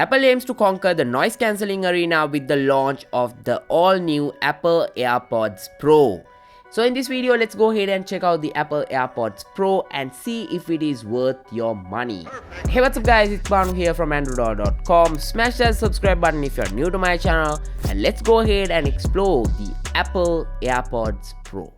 Apple aims to conquer the noise cancelling arena with the launch of the all-new Apple AirPods Pro. So in this video, let's go ahead and check out the Apple AirPods Pro and see if it is worth your money. Hey, what's up guys, it's Banu here from androdollar.com. Smash that subscribe button if you're new to my channel, and let's go ahead and explore the Apple AirPods Pro.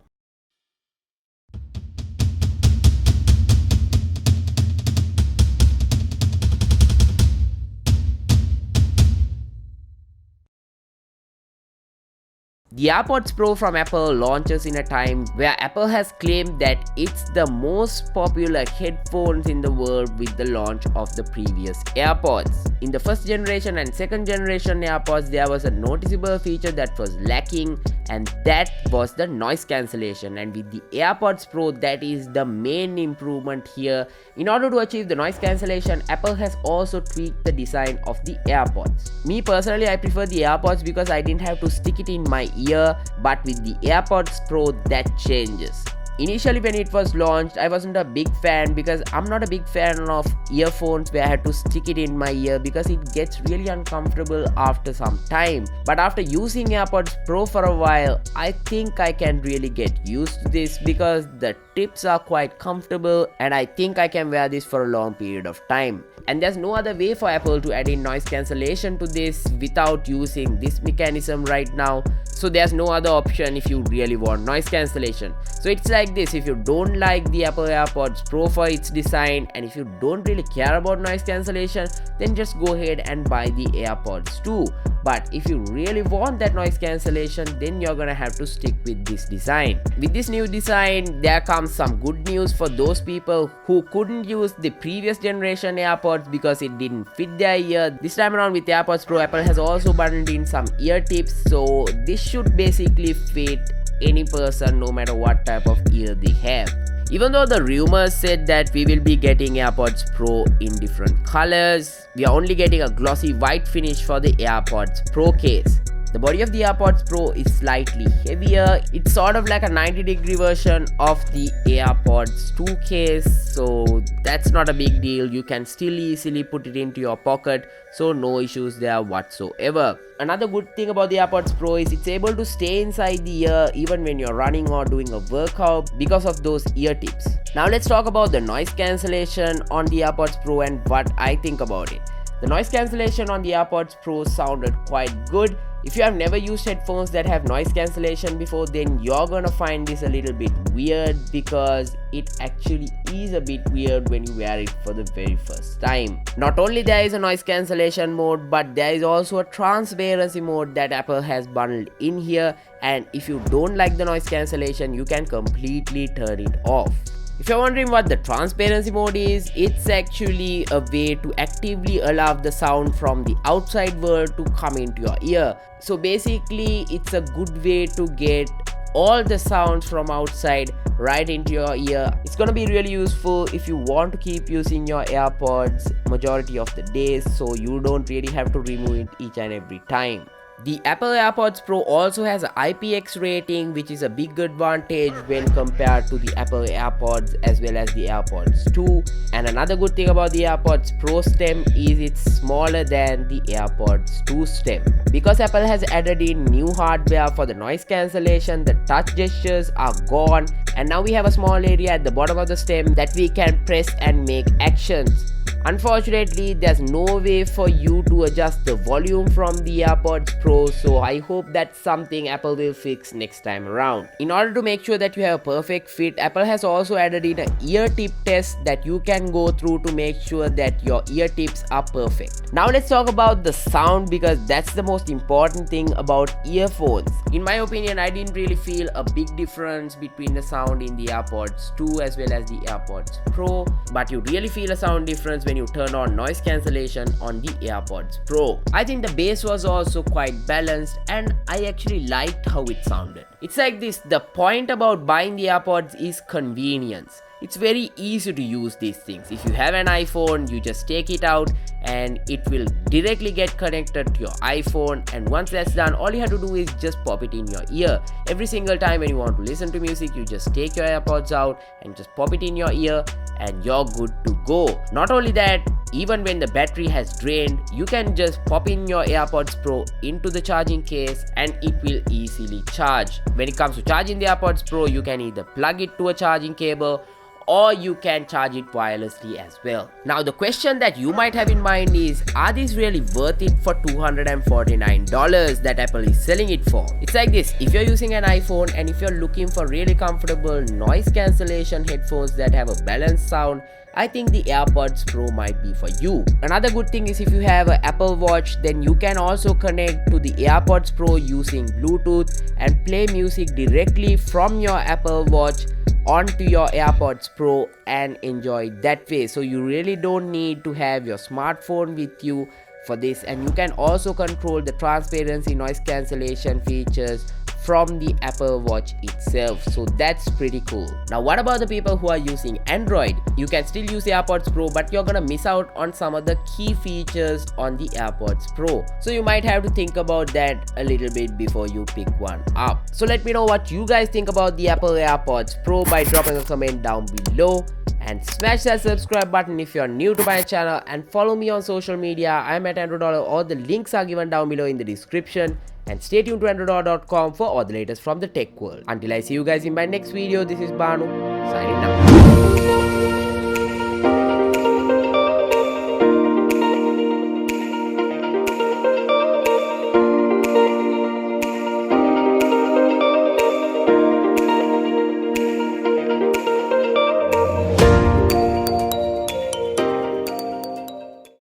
The AirPods Pro from Apple launches in a time where Apple has claimed that it's the most popular headphones in the world with the launch of the previous AirPods. In the first generation and second generation AirPods, there was a noticeable feature that was lacking, and that was the noise cancellation. And with the AirPods Pro, that is the main improvement here. In order to achieve the noise cancellation, Apple has also tweaked the design of the AirPods. Me personally, I prefer the AirPods because I didn't have to stick it in my ear, but with the AirPods Pro that changes. Initially when it was launched, I wasn't a big fan because I'm not a big fan of earphones where I had to stick it in my ear because it gets really uncomfortable after some time. But after using AirPods Pro for a while, I think I can really get used to this because the tips are quite comfortable and I think I can wear this for a long period of time. And there's no other way for Apple to add in noise cancellation to this without using this mechanism right now. So there's no other option if you really want noise cancellation. So it's like this: if you don't like the Apple AirPods Pro for its design, and if you don't really care about noise cancellation, then just go ahead and buy the AirPods 2. But if you really want that noise cancellation, then you're gonna have to stick with this design. With this new design, there comes some good news for those people who couldn't use the previous generation AirPods because it didn't fit their ear. This time around with AirPods Pro, Apple has also bundled in some ear tips, so this should basically fit any person no matter what type of ear they have. Even though the rumors said that we will be getting AirPods Pro in different colors, we are only getting a glossy white finish for the AirPods Pro case. The body of the AirPods Pro is slightly heavier. It's sort of like a 90-degree version of the AirPods 2 case, so that's not a big deal. You can still easily put it into your pocket, so no issues there whatsoever. Another good thing about the AirPods Pro is it's able to stay inside the ear even when you're running or doing a workout because of those ear tips. Now let's talk about the noise cancellation on the AirPods Pro and what I think about it. The noise cancellation on the AirPods Pro sounded quite good. If you have never used headphones that have noise cancellation before, then you're gonna find this a little bit weird because it actually is a bit weird when you wear it for the very first time. Not only there is a noise cancellation mode, but there is also a transparency mode that Apple has bundled in here, and if you don't like the noise cancellation, you can completely turn it off. If you're wondering what the transparency mode is, it's actually a way to actively allow the sound from the outside world to come into your ear. So basically, it's a good way to get all the sounds from outside right into your ear. It's gonna be really useful if you want to keep using your AirPods majority of the days, so you don't really have to remove it each and every time. The Apple AirPods Pro also has an IPX rating, which is a big advantage when compared to the Apple AirPods as well as the AirPods 2. And another good thing about the AirPods Pro stem is it's smaller than the AirPods 2 stem. Because Apple has added in new hardware for the noise cancellation, the touch gestures are gone, and now we have a small area at the bottom of the stem that we can press and make actions. Unfortunately, there's no way for you to adjust the volume from the AirPods Pro, so I hope that's something Apple will fix next time around. In order to make sure that you have a perfect fit, Apple has also added in an ear tip test that you can go through to make sure that your ear tips are perfect. Now let's talk about the sound, because that's the most important thing about earphones. In my opinion, I didn't really feel a big difference between the sound in the AirPods 2 as well as the AirPods Pro, but you really feel a sound difference when you turn on noise cancellation on the AirPods Pro. I think the bass was also quite balanced and I actually liked how it sounded. It's like this: the point about buying the AirPods is convenience. It's very easy to use these things. If you have an iPhone, you just take it out and it will directly get connected to your iPhone, and once that's done, all you have to do is just pop it in your ear. Every single time when you want to listen to music, you just take your AirPods out and just pop it in your ear, and you're good to go. Not only that, even when the battery has drained, you can just pop in your AirPods Pro into the charging case and it will easily charge. When it comes to charging the AirPods Pro, you can either plug it to a charging cable or you can charge it wirelessly as well. Now the question that you might have in mind is, are these really worth it for $249 that Apple is selling it for? It's like this: if you're using an iPhone and if you're looking for really comfortable noise cancellation headphones that have a balanced sound, I think the AirPods Pro might be for you. Another good thing is if you have an Apple Watch, then you can also connect to the AirPods Pro using Bluetooth and play music directly from your Apple Watch onto your AirPods Pro and enjoy that way. So you really don't need to have your smartphone with you for this, and you can also control the transparency noise cancellation features from the Apple Watch itself. So that's pretty cool. Now what about the people who are using Android? You can still use the AirPods Pro, but you're gonna miss out on some of the key features on the AirPods Pro. So you might have to think about that a little bit before you pick one up. So let me know what you guys think about the Apple AirPods Pro by dropping a comment down below. And smash that subscribe button if you're new to my channel, and follow me on social media. I'm at Andro Dollar. All the links are given down below in the description. And stay tuned to androdollar.com for all the latest from the tech world. Until I see you guys in my next video, this is Banu signing out.